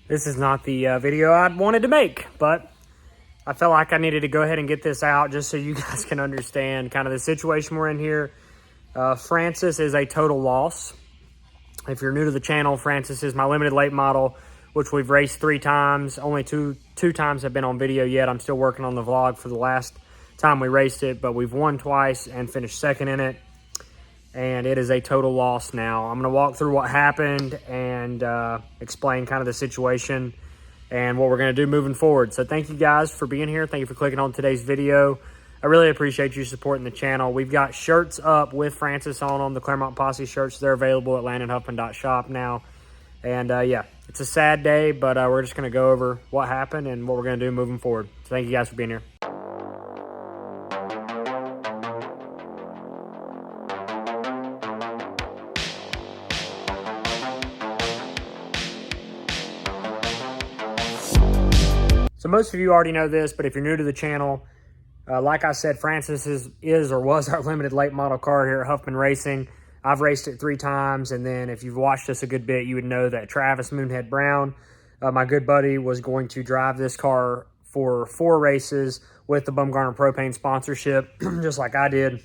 This is not the video I wanted to make, but I felt like I needed to go ahead and get this out just so you guys can understand kind of the situation we're in here. Francis is a total loss. If you're new to the channel, Francis is my limited late model, which we've raced 3 times. Only two times have been on video yet. I'm still working on the vlog for the last time we raced it, but we've won twice and finished second in it. And it is a total loss now. I'm gonna walk through what happened and explain kind of the situation and what we're gonna do moving forward. So thank you guys for being here. Thank you for clicking on today's video. I really appreciate you supporting the channel. We've got shirts up with Francis on them, the Claremont Posse shirts. They're available at landonhuffman.shop now. And yeah, it's a sad day, but we're just gonna go over what happened and what we're gonna do moving forward. So thank you guys for being here. So most of you already know this, but if you're new to the channel, like I said, Francis is or was our limited late model car here at Huffman Racing. I've raced it 3 times, and then if you've watched us a good bit, you would know that Travis Moonhead Brown, my good buddy, was going to drive this car for 4 races with the Bumgarner Propane sponsorship, just like I did.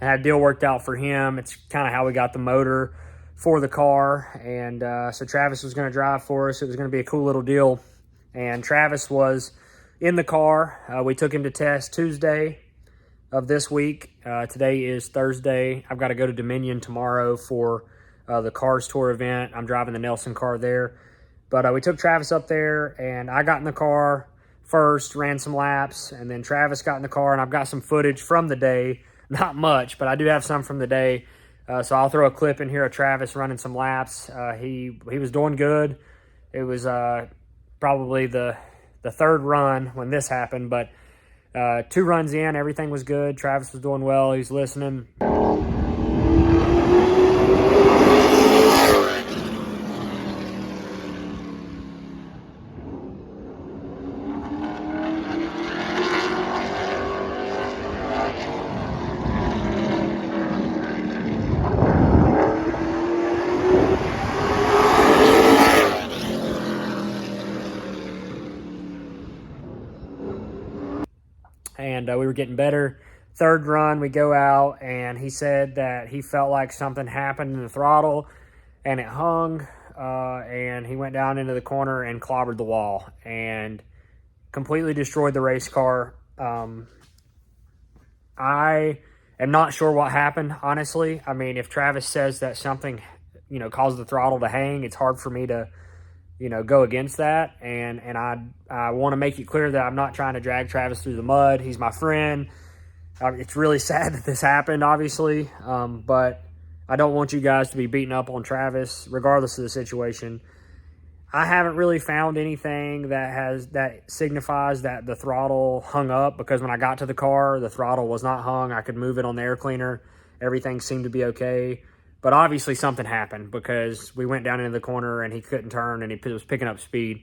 I had a deal worked out for him. It's kind of how we got the motor for the car, and so Travis was going to drive for us. It was going to be a cool little deal. And Travis was in the car. We took him to test Tuesday of this week. Today is Thursday. I've got to go to Dominion tomorrow for the Cars Tour event. I'm driving the Nelson car there. But we took Travis up there, and I got in the car first, ran some laps, and then Travis got in the car, and I've got some footage from the day. Not much, but I do have some from the day. So I'll throw a clip in here of Travis running some laps. He was doing good. It was probably the 3rd run when this happened, but 2 runs in, everything was good. Travis was doing well. He's listening. And we were getting better. 3rd run, we go out, and he said that he felt like something happened in the throttle, and it hung, and he went down into the corner and clobbered the wall, and completely destroyed the race car. I am not sure what happened, honestly. I mean, if Travis says that something, caused the throttle to hang, it's hard for me to go against that. And I want to make it clear that I'm not trying to drag Travis through the mud. He's my friend. It's really sad that this happened, obviously. But I don't want you guys to be beating up on Travis, regardless of the situation. I haven't really found anything that signifies that the throttle hung up, because when I got to the car, the throttle was not hung. I could move it on the air cleaner. Everything seemed to be okay. But obviously something happened, because we went down into the corner and he couldn't turn, and he was picking up speed.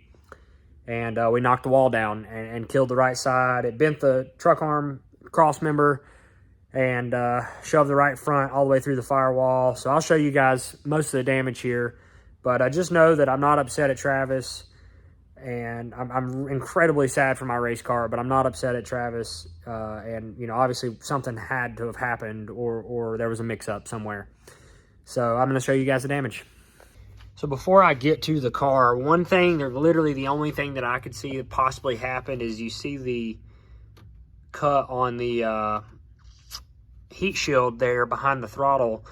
And we knocked the wall down and killed the right side. It bent the truck arm cross member and shoved the right front all the way through the firewall. So I'll show you guys most of the damage here. But I just know that I'm not upset at Travis. And I'm incredibly sad for my race car, but I'm not upset at Travis. And, obviously something had to have happened, or there was a mix-up somewhere. So I'm going to show you guys the damage. So before I get to the car, literally the only thing that I could see that possibly happened is you see the cut on the heat shield there behind the throttle.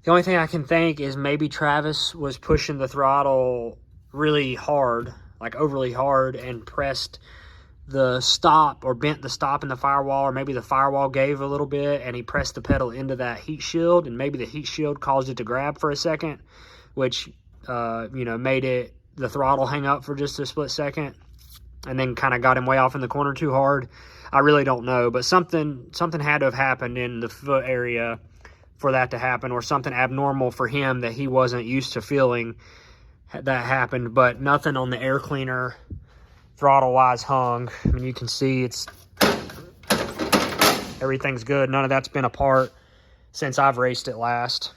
The only thing I can think is maybe Travis was pushing the throttle really hard, like overly hard, and pressed the stop, or bent the stop in the firewall, or maybe the firewall gave a little bit and he pressed the pedal into that heat shield, and maybe the heat shield caused it to grab for a second, which made the throttle hang up for just a split second, and then kind of got him way off in the corner too hard. I really don't know, but something had to have happened in the foot area for that to happen, or something abnormal for him that he wasn't used to feeling that happened. But nothing on the air cleaner throttle wise hung. I mean, you can see everything's good. None of that's been apart since I've raced it last.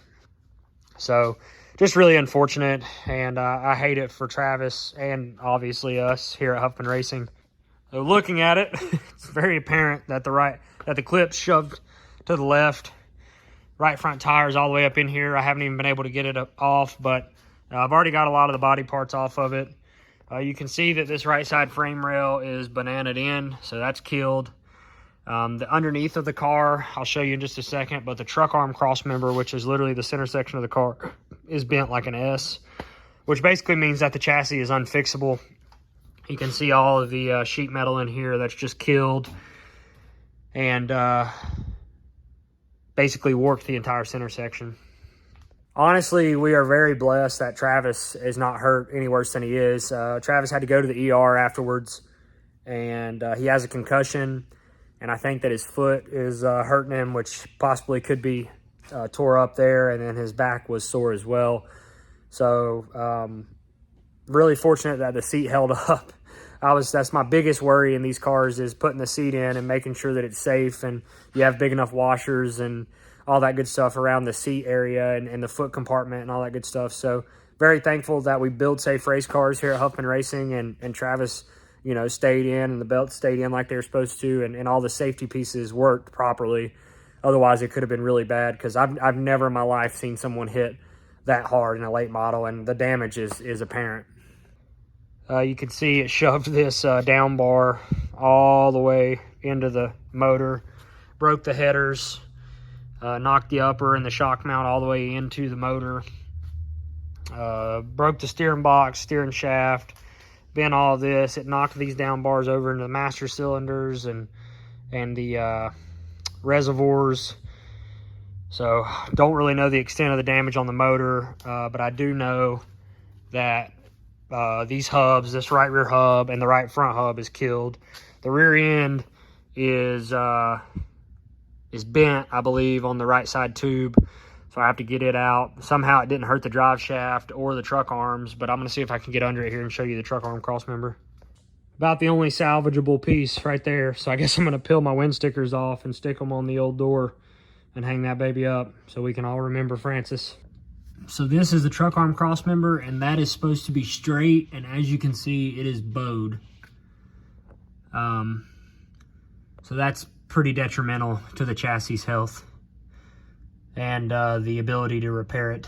So just really unfortunate, and I hate it for Travis and obviously us here at Huffman Racing. So looking at it, it's very apparent that the clip's shoved to the left. Right front tire's all the way up in here. I haven't even been able to get it off, but I've already got a lot of the body parts off of it. You can see that this right side frame rail is bananaed in, so that's killed. The underneath of the car, I'll show you in just a second, but the truck arm cross member, which is literally the center section of the car, is bent like an S, which basically means that the chassis is unfixable. You can see all of the sheet metal in here that's just killed and basically warped the entire center section. Honestly, we are very blessed that Travis is not hurt any worse than he is. Travis had to go to the ER afterwards, and he has a concussion. And I think that his foot is hurting him, which possibly could be tore up there. And then his back was sore as well. So really fortunate that the seat held up. That's my biggest worry in these cars, is putting the seat in and making sure that it's safe and you have big enough washers and all that good stuff around the seat area and the foot compartment and all that good stuff. So very thankful that we build safe race cars here at Huffman Racing, and Travis, you know, stayed in and the belts stayed in like they were supposed to, and all the safety pieces worked properly. Otherwise, it could have been really bad, because I've never in my life seen someone hit that hard in a late model, and the damage is apparent. You can see it shoved this down bar all the way into the motor, broke the headers, knocked the upper and the shock mount all the way into the motor, broke the steering box, steering shaft, bent all this. It knocked these down bars over into the master cylinders and the reservoirs. So don't really know the extent of the damage on the motor, but I do know that these hubs, this right rear hub and the right front hub, is killed. The rear end is bent, I believe, on the right side tube, so I have to get it out. Somehow it didn't hurt the drive shaft or the truck arms, but I'm going to see if I can get under it here and show you the truck arm cross member. About the only salvageable piece right there, so I guess I'm going to peel my wind stickers off and stick them on the old door and hang that baby up so we can all remember Francis. So this is the truck arm cross member, and that is supposed to be straight, and as you can see, it is bowed. So that's pretty detrimental to the chassis health and the ability to repair it.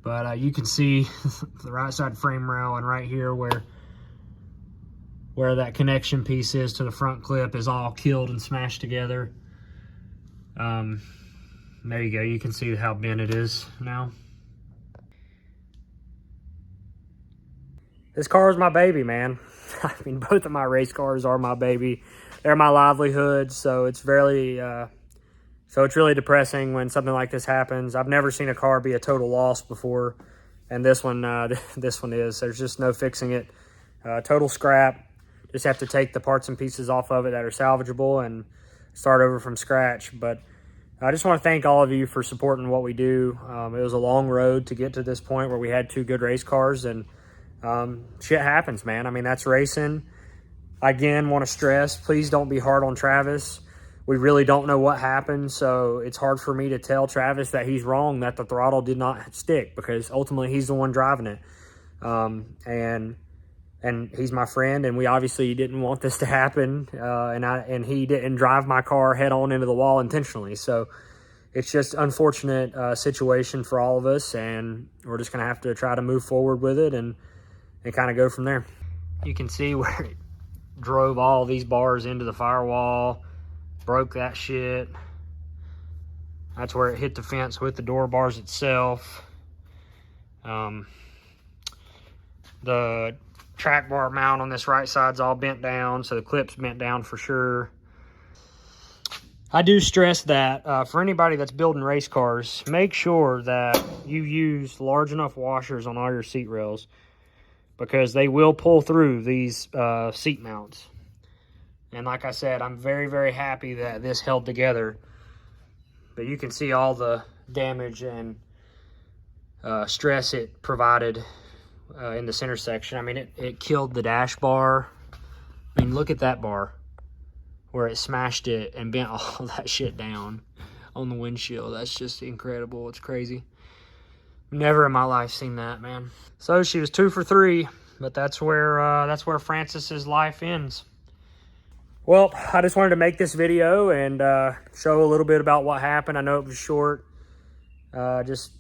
But you can see the right side frame rail, and right here where that connection piece is to the front clip is all killed and smashed together. There you go. You can see how bent it is now. This car is my baby, man. I mean, both of my race cars are my baby. They're my livelihood, so it's really depressing when something like this happens. I've never seen a car be a total loss before, and this one is. There's just no fixing it. Total scrap. Just have to take the parts and pieces off of it that are salvageable and start over from scratch. But I just want to thank all of you for supporting what we do. It was a long road to get to this point where we had two good race cars, and shit happens, man. I mean, that's racing. I, again, want to stress, please don't be hard on Travis. We really don't know what happened, so it's hard for me to tell Travis that he's wrong, that the throttle did not stick, because ultimately he's the one driving it. And he's my friend, and we obviously didn't want this to happen. And he didn't drive my car head on into the wall intentionally. So it's just unfortunate situation for all of us, and we're just going to have to try to move forward with it and kind of go from there. You can see where it drove all these bars into the firewall, broke that shit. That's where it hit the fence with the door bars itself. The track bar mount on this right side's all bent down, so the clip's bent down for sure. I do stress that for anybody that's building race cars, make sure that you use large enough washers on all your seat rails, because they will pull through these seat mounts. And like I said, I'm very, very happy that this held together. But you can see all the damage and stress it provided in the center section. I mean, it killed the dash bar. I mean, look at that bar where it smashed it and bent all that shit down on the windshield. That's just incredible. It's crazy. Never in my life seen that, man. So she was 2 for 3, but that's where Francis's life ends. Well, I just wanted to make this video and show a little bit about what happened. I know it was short. Just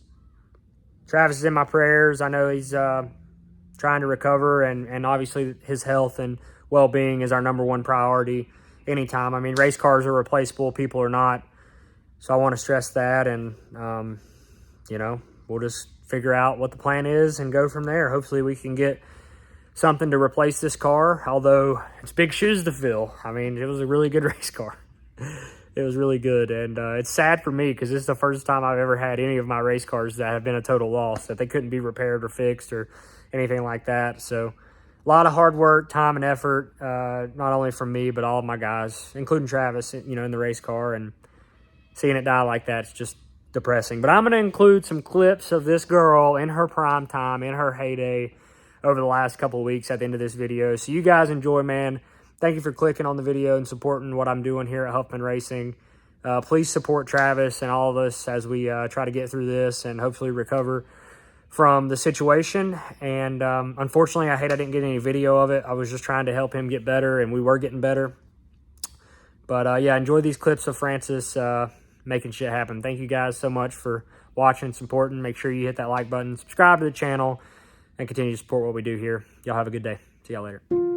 Travis is in my prayers. I know he's trying to recover, and obviously his health and well-being is our #1 priority anytime. I mean, race cars are replaceable, people are not. So I want to stress that, and you know, we'll just figure out what the plan is and go from there. Hopefully we can get something to replace this car, although it's big shoes to fill. I mean, it was a really good race car. It was really good, and it's sad for me because this is the first time I've ever had any of my race cars that have been a total loss, that they couldn't be repaired or fixed or anything like that. So a lot of hard work, time, and effort, not only from me, but all of my guys, including Travis, you know, in the race car, and seeing it die like that is just depressing. But I'm going to include some clips of this girl in her prime time, in her heyday, over the last couple of weeks at the end of this video. So you guys enjoy, man. Thank you for clicking on the video and supporting what I'm doing here at Huffman Racing. Please support Travis and all of us as we try to get through this and hopefully recover from the situation. And unfortunately, I hate I didn't get any video of it. I was just trying to help him get better, and we were getting better. But yeah, enjoy these clips of Francis making shit happen. Thank you guys so much for watching and supporting. Make sure you hit that like button, subscribe to the channel, and continue to support what we do here. Y'all have a good day. See y'all later.